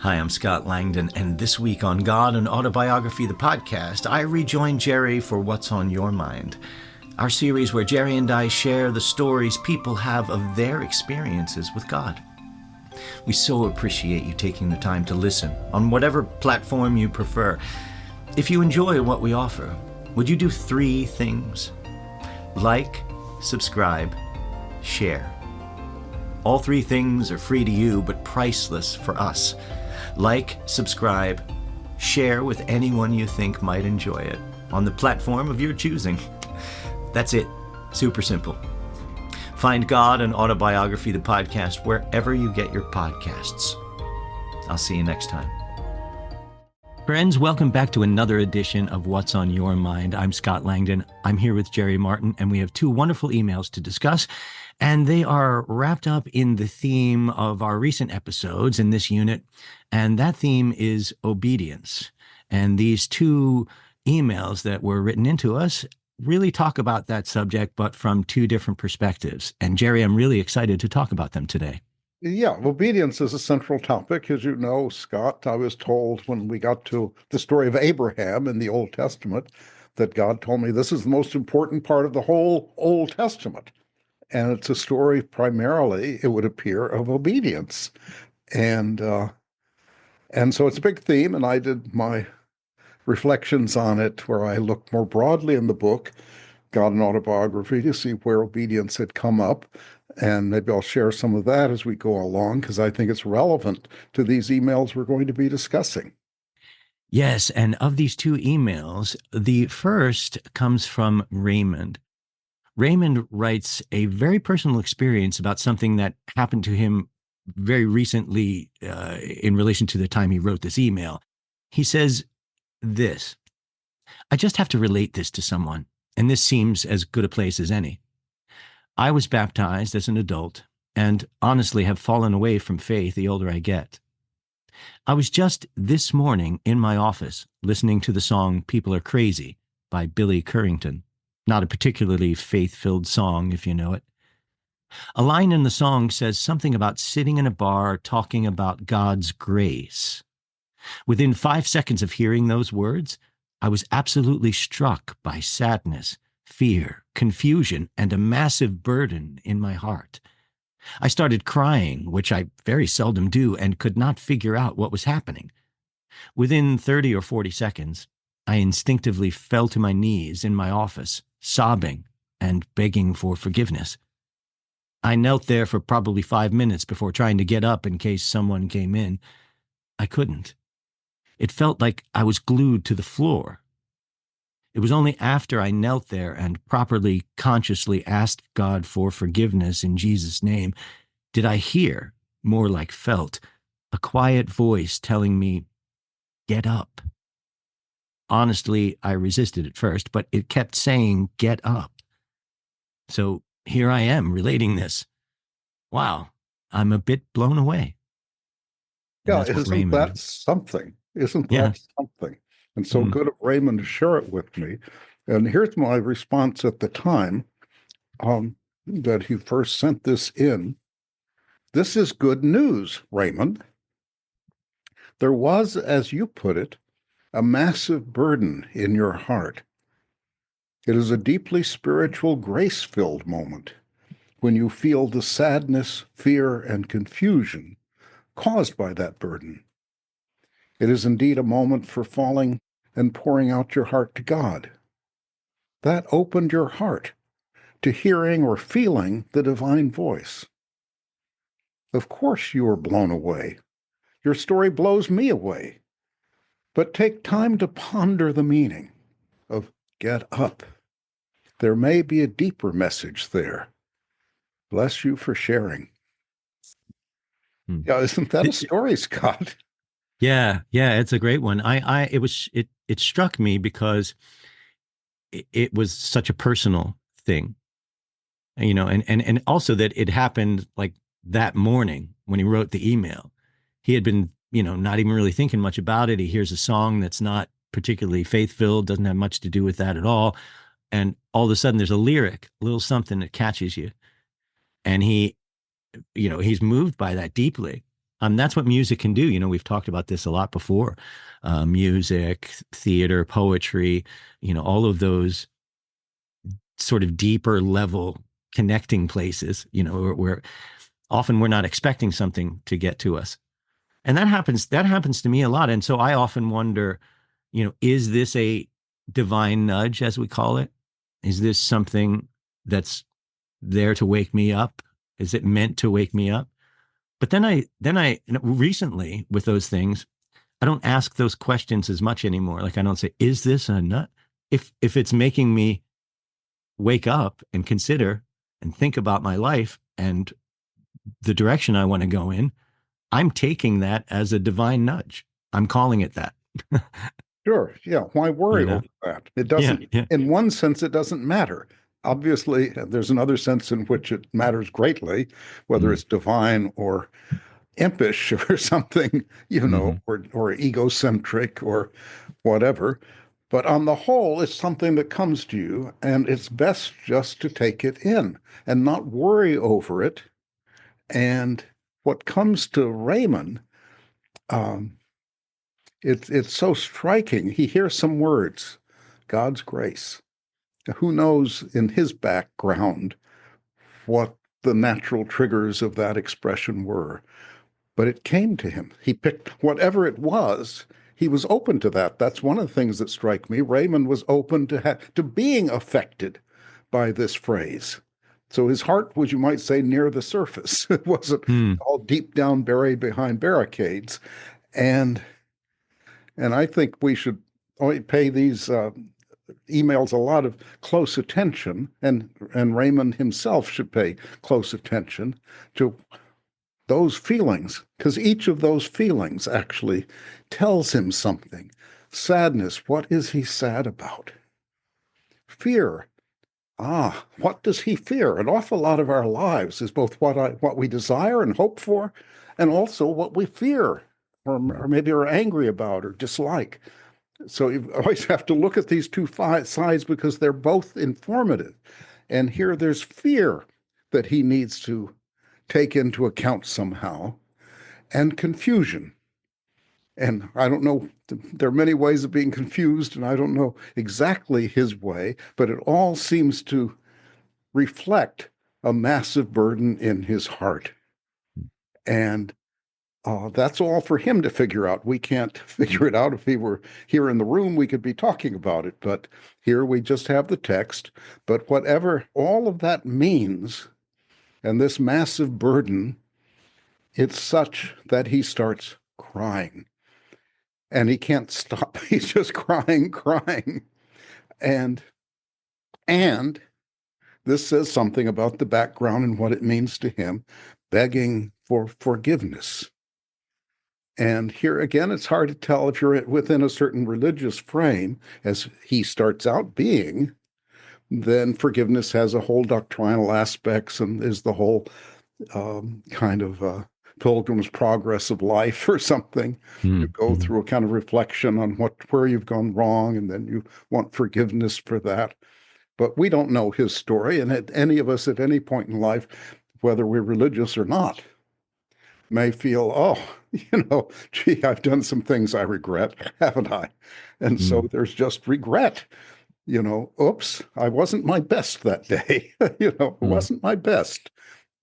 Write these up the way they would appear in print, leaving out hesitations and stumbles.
Hi, I'm Scott Langdon, and this week on God and Autobiography, the podcast, I rejoin Jerry for What's on Your Mind, our series where Jerry and I share the stories people have of their experiences with God. We so appreciate you taking the time to listen on whatever platform you prefer. If you enjoy what we offer, would you do 3 things? Like, subscribe, share. All 3 things are free to you, but priceless for us. Like, subscribe, share with anyone you think might enjoy it on the platform of your choosing. That's it. Super simple. Find God and Autobiography, the podcast, wherever you get your podcasts. I'll see you next time. Friends, welcome back to another edition of What's on Your Mind. I'm Scott Langdon. I'm here with Jerry Martin, and we have 2 wonderful emails to discuss, and they are wrapped up in the theme of our recent episodes in this unit, and that theme is obedience. And these 2 emails that were written into us really talk about that subject, but from 2 different perspectives. And Jerry, I'm really excited to talk about them today. Yeah, obedience is a central topic. As you know, Scott, I was told when we got to the story of Abraham in the Old Testament that God told me this is the most important part of the whole Old Testament. And it's a story primarily, it would appear, of obedience. And so it's a big theme, and I did my reflections on it where I looked more broadly in the book, God and Autobiography, to see where obedience had come up. And maybe I'll share some of that as we go along, because I think it's relevant to these emails we're going to be discussing. Yes, and of these 2 emails, the first comes from Raymond. Raymond writes a very personal experience about something that happened to him very recently in relation to the time he wrote this email. He says this: I just have to relate this to someone, and this seems as good a place as any. I was baptized as an adult and honestly have fallen away from faith the older I get. I was just this morning in my office listening to the song People Are Crazy by Billy Currington. Not a particularly faith-filled song, if you know it. A line in the song says something about sitting in a bar talking about God's grace. Within 5 seconds of hearing those words, I was absolutely struck by sadness, fear, confusion, and a massive burden in my heart. I started crying, which I very seldom do, and could not figure out what was happening. Within 30 or 40 seconds, I instinctively fell to my knees in my office, sobbing and begging for forgiveness. I knelt there for probably 5 minutes before trying to get up in case someone came in. I couldn't. It felt like I was glued to the floor. It was only after I knelt there and properly, consciously asked God for forgiveness in Jesus' name did I hear, more like felt, a quiet voice telling me, "Get up." Honestly, I resisted at first, but it kept saying, "Get up." So here I am relating this. Wow, I'm a bit blown away. And Yeah, that's what isn't Raymond. that something? Isn't Yeah. that something? And so good of Raymond to share it with me. And here's my response at the time that he first sent this in. This is good news, Raymond. There was, as you put it, a massive burden in your heart. It is a deeply spiritual, grace-filled moment when you feel the sadness, fear, and confusion caused by that burden. It is indeed a moment for falling and pouring out your heart to God. That opened your heart to hearing or feeling the divine voice. Of course you are blown away. Your story blows me away. But take time to ponder the meaning of get up. There may be a deeper message there. Bless you for sharing. Yeah, isn't that a story, Scott? Yeah, it's a great one. It struck me because it was such a personal thing, and also that it happened like that morning when he wrote the email. He had been, not even really thinking much about it. He hears a song that's not particularly faith-filled, doesn't have much to do with that at all. And all of a sudden there's a lyric, a little something that catches you. And he's moved by that deeply. That's what music can do. We've talked about this a lot before. Music, theater, poetry, all of those sort of deeper level connecting places, where often we're not expecting something to get to us. And that happens to me a lot. And so I often wonder, is this a divine nudge, as we call it? Is this something that's there to wake me up? Is it meant to wake me up? But then I recently with those things, I don't ask those questions as much anymore. Like I don't say, is this a nut? If it's making me wake up and consider and think about my life and the direction I want to go in, I'm taking that as a divine nudge. I'm calling it that. Sure. Yeah. Why you worry know? over that? It Yeah, doesn't, yeah. in one sense, it doesn't matter. Obviously, there's another sense in which it matters greatly, whether Mm, it's divine or impish or something, hmm or egocentric or whatever. But on the whole, it's something that comes to you, and it's best just to take it in and not worry over it. And what comes to Raymond, um, it's so striking. He hears some words, God's grace. Who knows in his background what the natural triggers of that expression were? But it came to him. He picked whatever it was. He was open to that. That's one of the things that strike me. Raymond was open to being affected by this phrase. So his heart was, you might say, near the surface. It wasn't mm, all deep down buried behind barricades. And and I think we should pay these emails a lot of close attention, and Raymond himself should pay close attention to those feelings, because each of those feelings actually tells him something. Sadness, what is he sad about? Fear, what does he fear? An awful lot of our lives is both what we desire and hope for, and also what we fear, or maybe are angry about or dislike. So you always have to look at these two sides because they're both informative. And here there's fear that he needs to take into account somehow, and confusion. And I don't know, there are many ways of being confused, and I don't know exactly his way, but it all seems to reflect a massive burden in his heart. And that's all for him to figure out. We can't figure it out. If he were here in the room, we could be talking about it. But here we just have the text. But whatever all of that means, and this massive burden, it's such that he starts crying. And he can't stop. He's just crying, crying. And and this says something about the background and what it means to him, begging for forgiveness. And here again, it's hard to tell if you're within a certain religious frame, as he starts out being, then forgiveness has a whole doctrinal aspects and is the whole kind of pilgrim's progress of life or something. You mm, go mm, through a kind of reflection on where you've gone wrong, and then you want forgiveness for that. But we don't know his story, and any of us at any point in life, whether we're religious or not, may feel, oh, gee, I've done some things I regret, haven't I? And so mm, there's just regret. Oops, I wasn't my best that day. It mm, wasn't my best.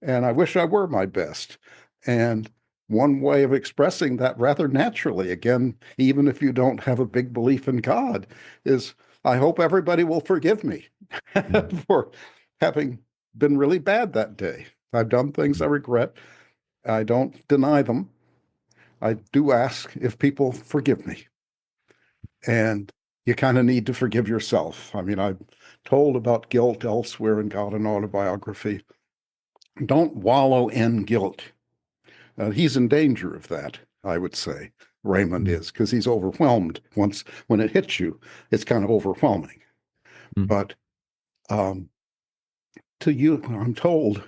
And I wish I were my best. And one way of expressing that rather naturally, again, even if you don't have a big belief in God, is I hope everybody will forgive me mm, for having been really bad that day. I've done things I regret. I don't deny them. I do ask if people forgive me. And you kind of need to forgive yourself. I mean, I've told about guilt elsewhere and got an autobiography. Don't wallow in guilt. He's in danger of that, I would say. Raymond mm, is, because he's overwhelmed once when it hits you. It's kind of overwhelming. mm, But um, to you, I'm told,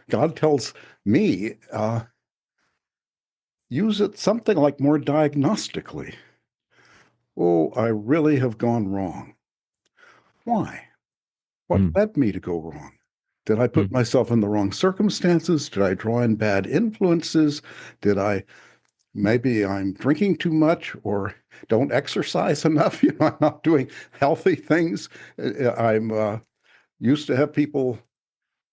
God tells me, use it something like more diagnostically. Oh, I really have gone wrong. Why? What mm, led me to go wrong? Did I put myself in the wrong circumstances? Did I draw in bad influences? Did I maybe I'm drinking too much or don't exercise enough? I'm not doing healthy things. I'm used to have people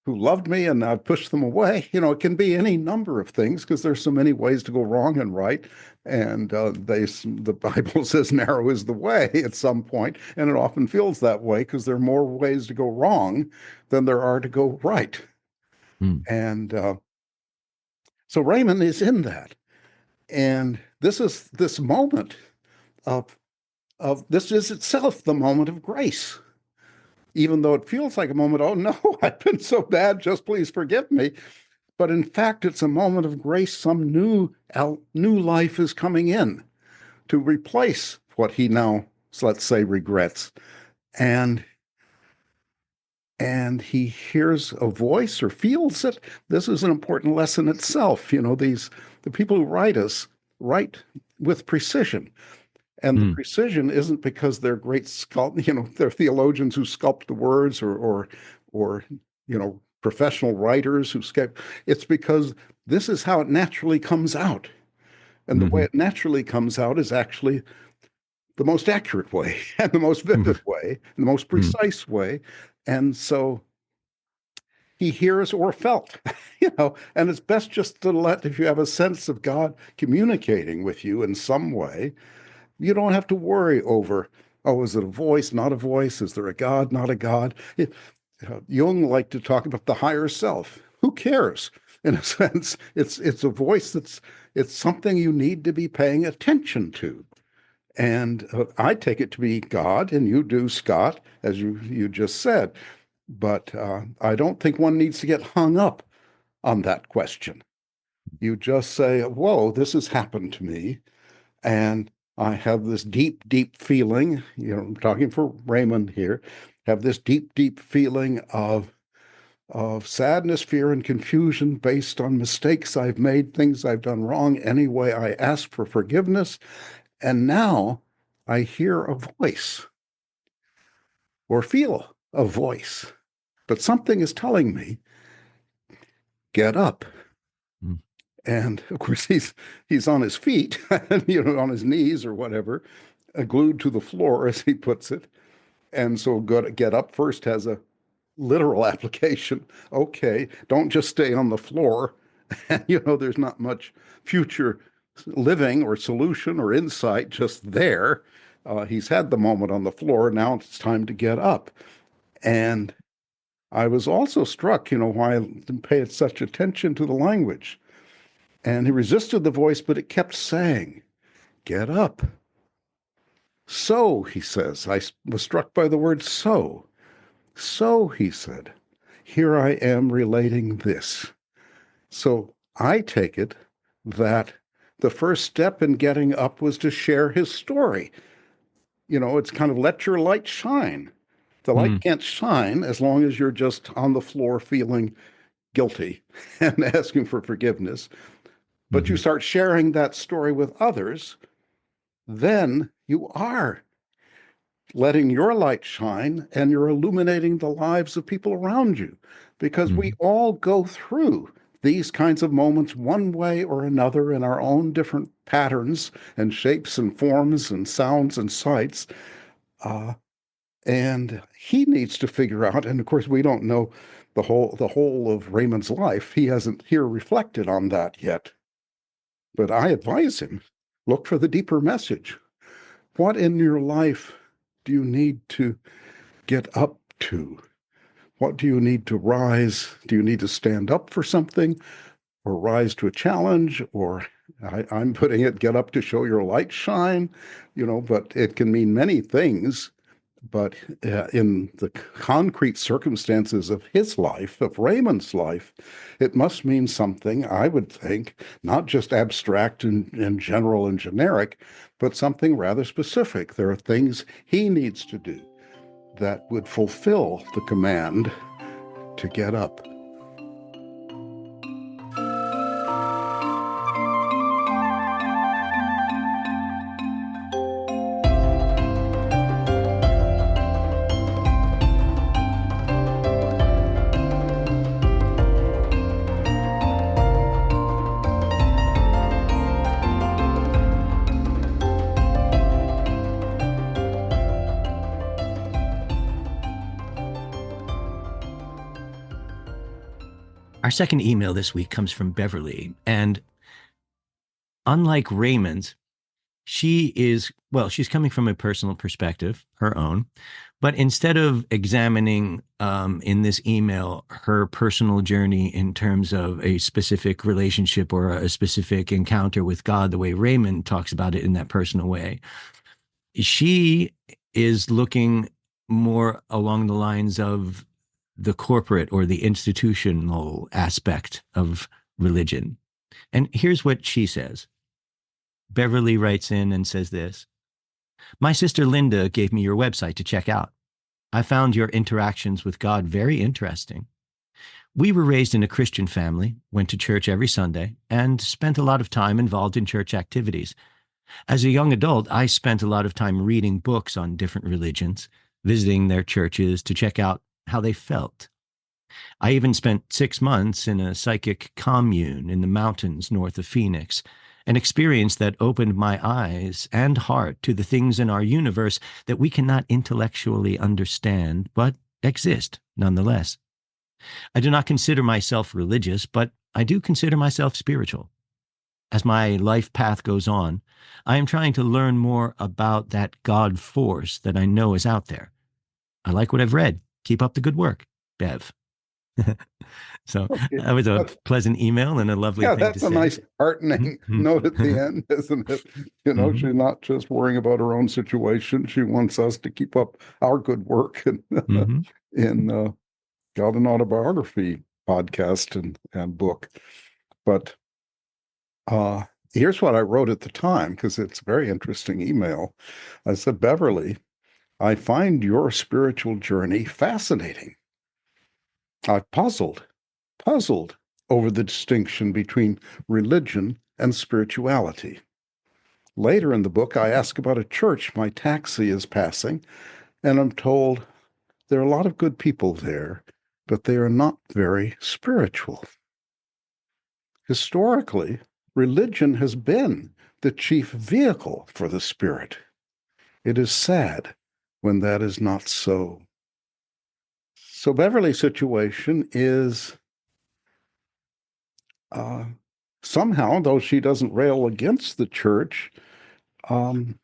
who loved me and I've pushed them away. It can be any number of things because there's so many ways to go wrong and right. And the Bible says narrow is the way at some point, and it often feels that way because there are more ways to go wrong than there are to go right. And so Raymond is in that. And this moment of this is itself the moment of grace. Even though it feels like a moment, oh no, I've been so bad, just please forgive me. But in fact, it's a moment of grace. Some new life is coming in to replace what he now, let's say, regrets. And he hears a voice or feels it. This is an important lesson itself. The people who write us write with precision. And the precision isn't because they're great they're theologians who sculpt the words or professional writers who sculpt. It's because this is how it naturally comes out. And the way it naturally comes out is actually the most accurate way and the most vivid way and the most precise way. And so he hears or felt, and it's best just to if you have a sense of God communicating with you in some way, you don't have to worry over, is it a voice, not a voice? Is there a God, not a God? Jung liked to talk about the higher self. Who cares? In a sense, it's a voice it's something you need to be paying attention to. And I take it to be God, and you do, Scott, as you just said. But I don't think one needs to get hung up on that question. You just say, whoa, this has happened to me. And I have this deep, deep feeling, I'm talking for Raymond here, have this deep, deep feeling of sadness, fear, and confusion based on mistakes I've made, things I've done wrong. Anyway, I ask for forgiveness. And now I hear a voice or feel a voice, but something is telling me, get up. And of course, he's on his feet, on his knees or whatever, glued to the floor, as he puts it. And so get up first has a literal application. Okay, don't just stay on the floor. There's not much future living or solution or insight just there. He's had the moment on the floor. Now it's time to get up. And I was also struck, why I didn't pay such attention to the language. And he resisted the voice, but it kept saying, get up. So, he says, I was struck by the word so. So, he said, here I am relating this. So I take it that the first step in getting up was to share his story. It's kind of let your light shine. The light can't shine as long as you're just on the floor feeling guilty and asking for forgiveness. But you start sharing that story with others, then you are letting your light shine and you're illuminating the lives of people around you. Because we all go through these kinds of moments one way or another in our own different patterns and shapes and forms and sounds and sights. And he needs to figure out, and of course we don't know the whole of Raymond's life. He hasn't here reflected on that yet. But I advise him, look for the deeper message. What in your life do you need to get up to? What do you need to rise? Do you need to stand up for something or rise to a challenge? Or I'm putting it, get up to show your light shine, but it can mean many things. But in the concrete circumstances of his life, of Raymond's life, it must mean something, I would think, not just abstract and general and generic, but something rather specific. There are things he needs to do that would fulfill the command to get up. second email this week comes from Beverly. And unlike Raymond's, she's coming from a personal perspective, her own. But instead of examining in this email her personal journey in terms of a specific relationship or a specific encounter with God, the way Raymond talks about it in that personal way, she is looking more along the lines of the corporate or the institutional aspect of religion. And here's what she says. Beverly writes in and says this: My sister Linda gave me your website to check out. I found your interactions with God very interesting. We were raised in a Christian family, went to church every Sunday, and spent a lot of time involved in church activities. As a young adult, I spent a lot of time reading books on different religions, visiting their churches to check out how they felt. I even spent 6 months in a psychic commune in the mountains north of Phoenix, an experience that opened my eyes and heart to the things in our universe that we cannot intellectually understand, but exist nonetheless. I do not consider myself religious, but I do consider myself spiritual. As my life path goes on, I am trying to learn more about that God force that I know is out there. I like what I've read. Keep up the good work, Bev. So Okay. that was a That's, pleasant email and a lovely yeah, thing to that's a say. nice heartening note at the end, isn't it? Mhm. She's not just worrying about her own situation. She wants us to keep up our good work and Mhm. in got an autobiography podcast and book. But uh, here's what I wrote at the time, because it's a very interesting email. I said, Beverly, I find your spiritual journey fascinating. I've puzzled over the distinction between religion and spirituality. Later in the book, I ask about a church my taxi is passing, and I'm told there are a lot of good people there, but they are not very spiritual. Historically, religion has been the chief vehicle for the spirit. It is sad when that is not so. So Beverly's situation is uh, somehow, though she doesn't rail against the church, um,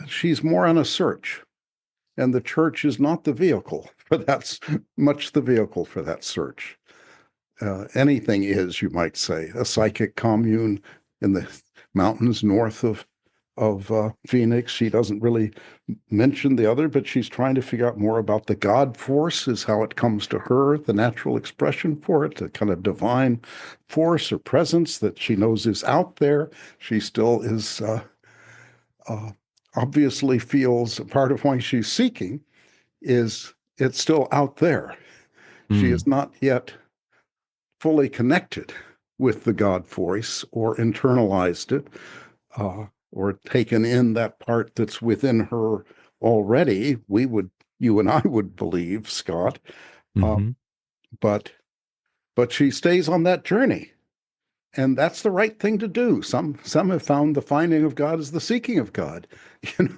she's more on a search, and the church is not the vehicle for that, much the vehicle for that search. Anything is, you might say, a psychic commune in the mountains north of Phoenix. She doesn't really mention the other, but she's trying to figure out more about the God force, is how it comes to her, the natural expression for it, the kind of divine force or presence that she knows is out there. She still is uh, obviously feels part of why she's seeking is it's still out there. She Mm. is not yet fully connected with the God voice or internalized it or taken in that part that's within her already. You and I would believe, Scott, uh, Mhm. but but she stays on that journey, and that's the right thing to do. Some have found the finding of God is the seeking of God. You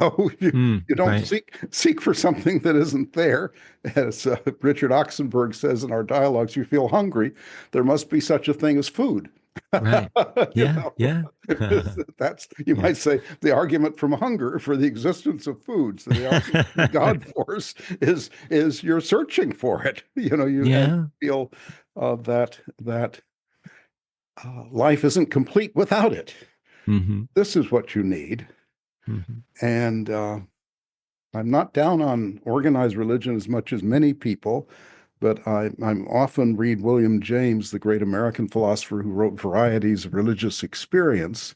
don't Right. seek for something that isn't there. As Richard Oxenberg says in our dialogues, you feel hungry. There must be such a thing as food. Right. you Yeah. know, Yeah. that's you Yeah. might say the argument from hunger for the existence of food. So the argument from God force is you're searching for it. You Yeah. feel that life isn't complete without it. Mhm. This is what you need. Mhm. And I'm not down on organized religion as much as many people, but I'm often read William James, the great American philosopher who wrote Varieties of Religious Experience.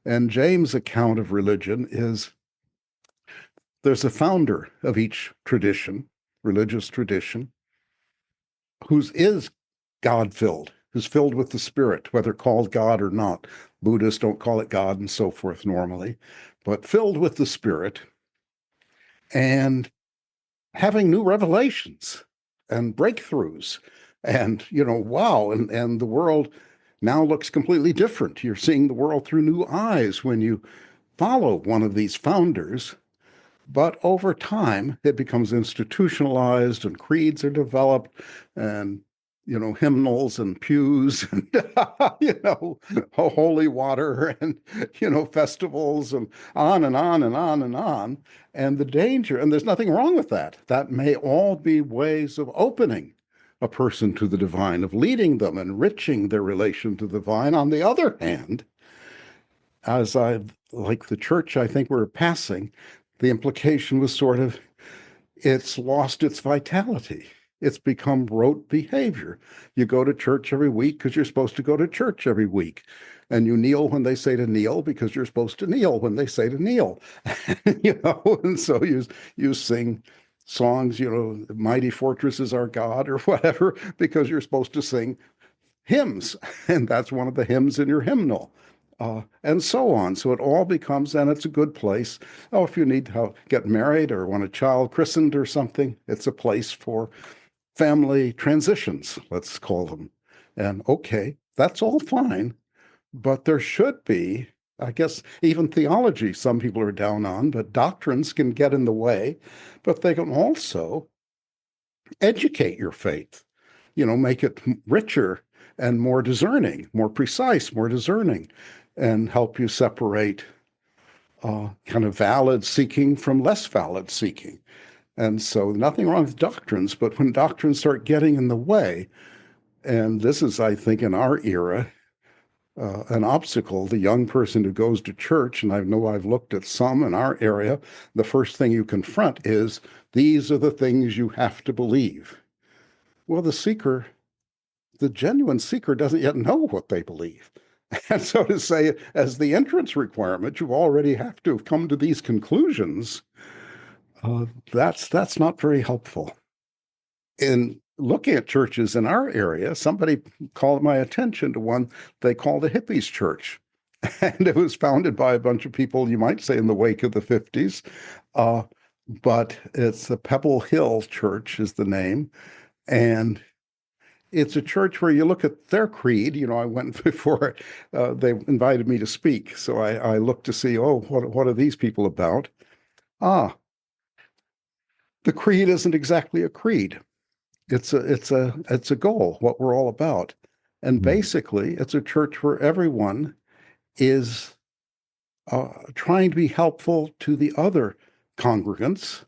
And James' account of religion is there's a founder of each tradition, religious tradition, whose is God filled, who's filled with the Spirit, whether called God or not. Buddhists don't call it God and so forth normally, but filled with the Spirit and having new revelations and breakthroughs. And, wow. And the world now looks completely different. You're seeing the world through new eyes when you follow one of these founders. But over time, it becomes institutionalized and creeds are developed and hymnals and pews and, holy water and, festivals and on and on and on and on. And the danger, and there's nothing wrong with that. That may all be ways of opening a person to the divine, of leading them, enriching their relation to the divine. On the other hand, like the church I think we're passing, the implication was sort of, it's lost its vitality. It's become rote behavior. You go to church every week because you're supposed to go to church every week. And you kneel when they say to kneel because you're supposed to kneel when they say to kneel. And so you sing songs, Mighty Fortress is Our God or whatever, because you're supposed to sing hymns. And that's one of the hymns in your hymnal. And so on. So it all becomes, and it's a good place. Oh, if you need to get married or want a child christened or something, it's a place for family transitions, let's call them. And okay, that's all fine. But there should be, I guess, even theology, some people are down on, but doctrines can get in the way, but they can also educate your faith, make it richer and more discerning, more precise, more discerning, and help you separate kind of valid seeking from less valid seeking. And so nothing wrong with doctrines, but when doctrines start getting in the way, and this is, I think, in our era, an obstacle, the young person who goes to church, and I know I've looked at some in our area, the first thing you confront is, these are the things you have to believe. Well, the genuine seeker doesn't yet know what they believe. And so to say, as the entrance requirement, you already have to have come to these conclusions. That's not very helpful. In looking at churches in our area, somebody called my attention to one they called a hippies church. And it was founded by a bunch of people, you might say, in the wake of the 50s. But it's the Pebble Hill Church is the name. And it's a church where you look at their creed. I went before they invited me to speak. So I looked to see, what are these people about? The creed isn't exactly a creed. It's a goal, what we're all about. And basically, it's a church where everyone is trying to be helpful to the other congregants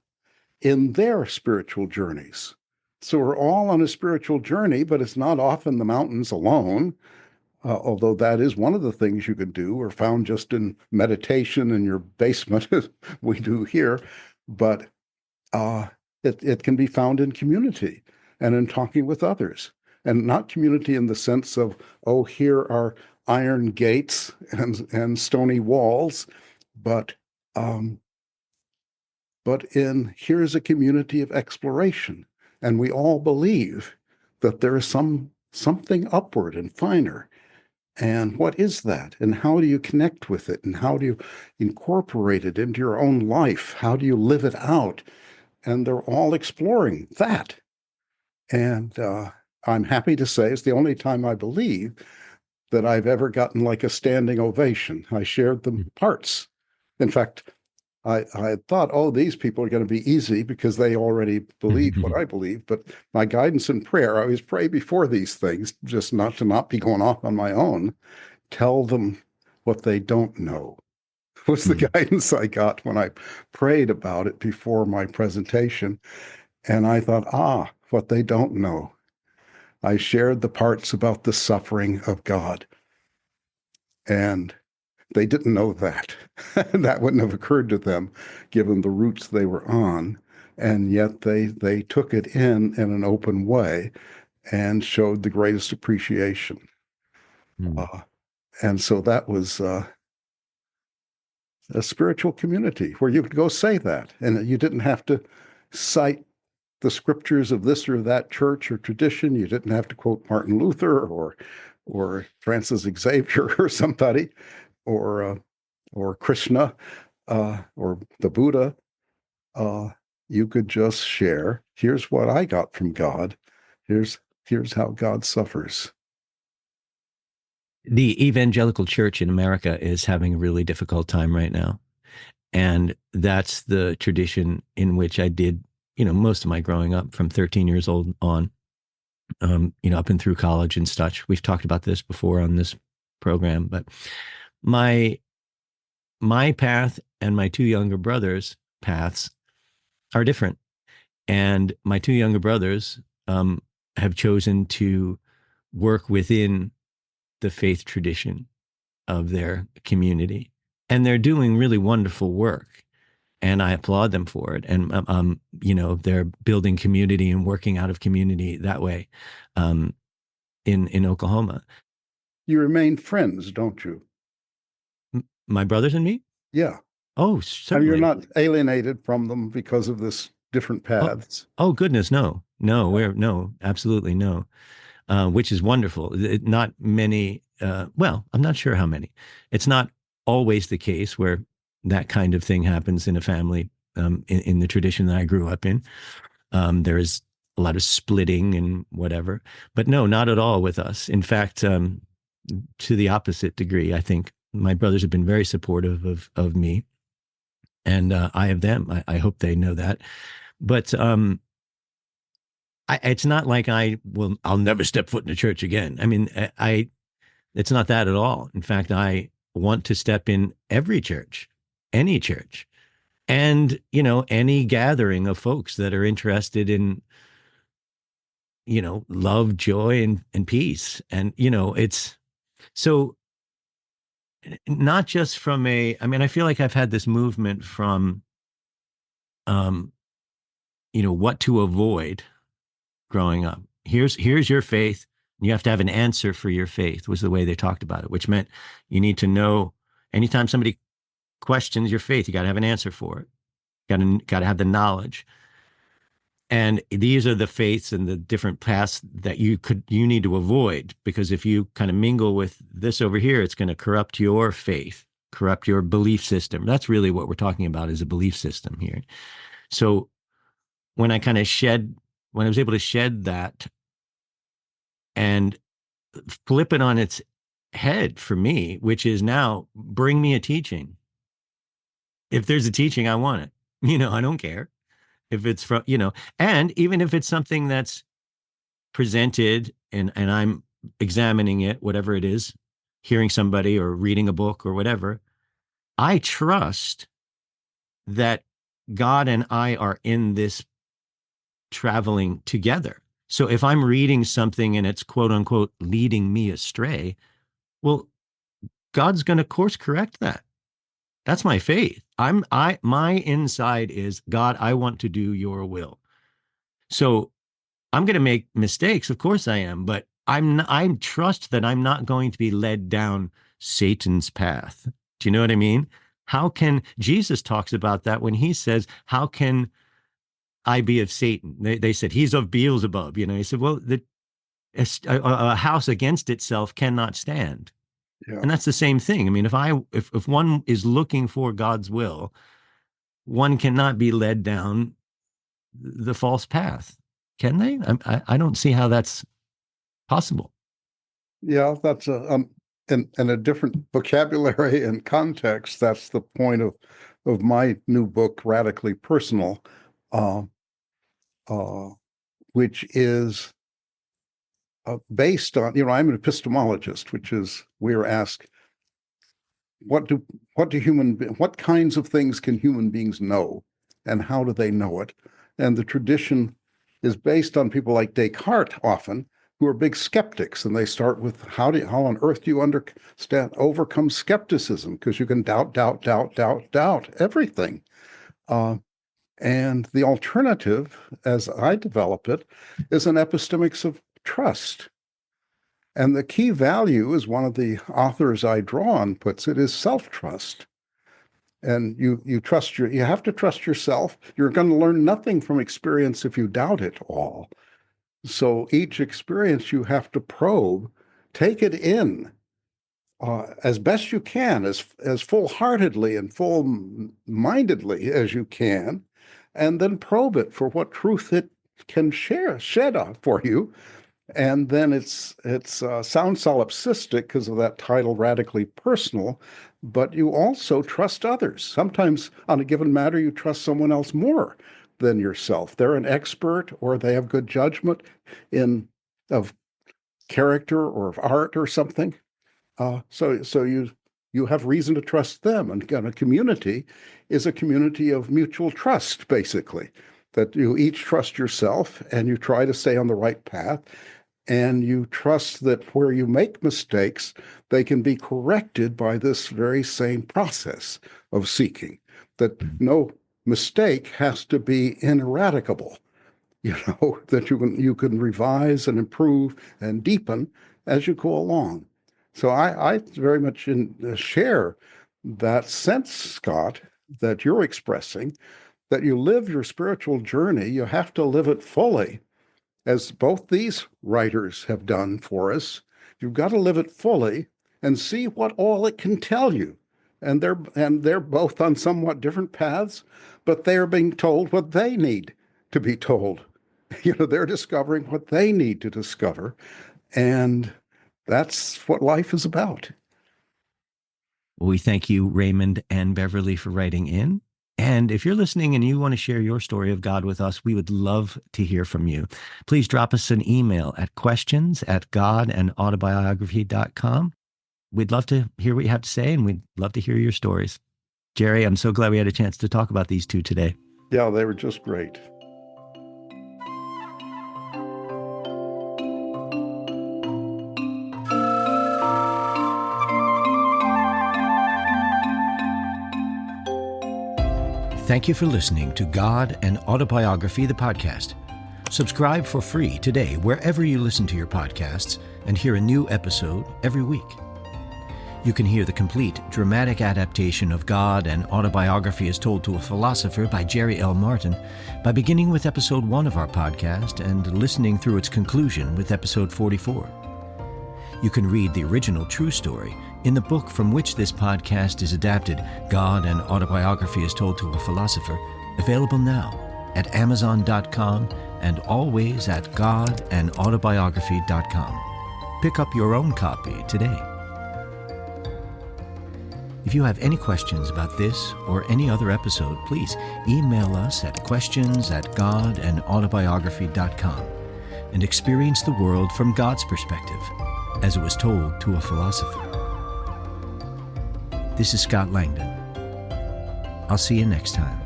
in their spiritual journeys. So we're all on a spiritual journey, but it's not off in the mountains alone, although that is one of the things you could do, or found just in meditation in your basement, as we do here. But it can be found in community and in talking with others, and not community in the sense of, here are iron gates and stony walls, but here's a community of exploration, and we all believe that there is something upward and finer. And what is that? And how do you connect with it? And how do you incorporate it into your own life? How do you live it out? And they're all exploring that. And I'm happy to say it's the only time I believe that I've ever gotten like a standing ovation. I shared the parts. In fact, I thought, these people are going to be easy because they already believe what I believe. But my guidance in prayer, I always pray before these things, just not to be going off on my own. Tell them what they don't know. Was the guidance I got when I prayed about it before my presentation. And I thought, what they don't know. I shared the parts about the suffering of God. And they didn't know that. That wouldn't have occurred to them, given the routes they were on. And yet they took it in an open way and showed the greatest appreciation. And so that was a spiritual community where you could go say that. And you didn't have to cite the scriptures of this or that church or tradition. You didn't have to quote Martin Luther or Francis Xavier or somebody, or Krishna, or the Buddha. You could just share, here's what I got from God. Here's how God suffers. The evangelical church in America is having a really difficult time right now. And that's the tradition in which I did, most of my growing up from 13 years old on. up and through college and such. We've talked about this before on this program, but my my path and my two younger brothers' paths are different. And my two younger brothers have chosen to work within the faith tradition of their community. And they're doing really wonderful work. And I applaud them for it. And, they're building community and working out of community that way um, in Oklahoma. You remain friends, don't you? My brothers and me? Yeah. Oh, I mean, you're certainly. not alienated from them because of this different Oh, paths. oh goodness, no, no, no, absolutely no. Which is wonderful. Not many, well, I'm not sure how many. It's not always the case where that kind of thing happens in a family in the tradition that I grew up in. There is a lot of splitting and whatever, but no, not at all with us. In fact, to the opposite degree, I think my brothers have been very supportive of me, and I of them. I hope they know that. But it's not like I'll never step foot in a church again. I mean, it's not that at all. In fact, I want to step in every church, any church, and, any gathering of folks that are interested in, love, joy, and peace. And, it's so not just I mean, I feel like I've had this movement from, um, what to avoid growing up. Here's your faith. You have to have an answer for your faith, was the way they talked about it, which meant you need to know anytime somebody questions your faith, you got to have an answer for it. Got to have the knowledge. And these are the faiths and the different paths that you need to avoid, because if you kind of mingle with this over here, it's going to corrupt your faith, corrupt your belief system. That's really what we're talking about, is a belief system here. So when I kind of when I was able to shed that and flip it on its head for me, which is now bring me a teaching. If there's a teaching, I want it. I don't care if it's from, and even if it's something that's presented and I'm examining it, whatever it is, hearing somebody or reading a book or whatever, I trust that God and I are in this traveling together. So if I'm reading something and it's quote unquote leading me astray, well, God's going to course correct that. That's my faith. My inside is, God, I want to do your will. So I'm going to make mistakes. Of course I am, but I trust that I'm not going to be led down Satan's path. Do you know what I mean? How can Jesus talks about that when he says, how can I be of Satan? They said he's of Beelzebub. He said, well, a house against itself cannot stand. Yeah. And that's the same thing. I mean, if one is looking for God's will, one cannot be led down the false path, can they? I don't see how that's possible. Yeah, that's in a different vocabulary and context. That's the point of my new book, Radically Personal, uh, uh, which is based on, I'm an epistemologist, which is we're asked what kinds of things can human beings know, and how do they know it? And the tradition is based on people like Descartes often, who are big skeptics, and they start with how on earth do you overcome skepticism? Because you can doubt everything. And the alternative, as I develop it, is an epistemics of trust. And the key value, as one of the authors I draw on puts it, is self-trust. And you have to trust yourself. You're going to learn nothing from experience if you doubt it all. So each experience you have to probe, take it in as best you can, as full-heartedly and full-mindedly as you can, and then probe it for what truth it can shed for you. And then it's sounds solipsistic because of that title, Radically Personal, but you also trust others. Sometimes on a given matter, you trust someone else more than yourself. They're an expert or they have good judgment in of character or of art or something. So you have reason to trust them. And again, a community is a community of mutual trust, basically, that you each trust yourself and you try to stay on the right path. And you trust that where you make mistakes, they can be corrected by this very same process of seeking, that no mistake has to be ineradicable, that you can revise and improve and deepen as you go along. So I very much share that sense, Scott, that you're expressing, that you live your spiritual journey, you have to live it fully, as both these writers have done for us. You've got to live it fully and see what all it can tell you. And they're both on somewhat different paths, but they are being told what they need to be told. They're discovering what they need to discover. And that's what life is about. We thank you, Raymond and Beverly, for writing in. And if you're listening and you want to share your story of God with us, we would love to hear from you. Please drop us an email at questions@godandautobiography.com. We'd love to hear what you have to say, and we'd love to hear your stories. Jerry, I'm so glad we had a chance to talk about these two today. Yeah, they were just great. Thank you for listening to God and Autobiography, the podcast. Subscribe for free today wherever you listen to your podcasts and hear a new episode every week. You can hear the complete dramatic adaptation of God and Autobiography as Told to a Philosopher by Jerry L. Martin by beginning with episode 1 of our podcast and listening through its conclusion with episode 44. You can read the original true story in the book from which this podcast is adapted, God and Autobiography as Told to a Philosopher, available now at Amazon.com and always at godandautobiography.com. Pick up your own copy today. If you have any questions about this or any other episode, please email us at questions@godandautobiography.com and experience the world from God's perspective, as it was told to a philosopher. This is Scott Langdon. I'll see you next time.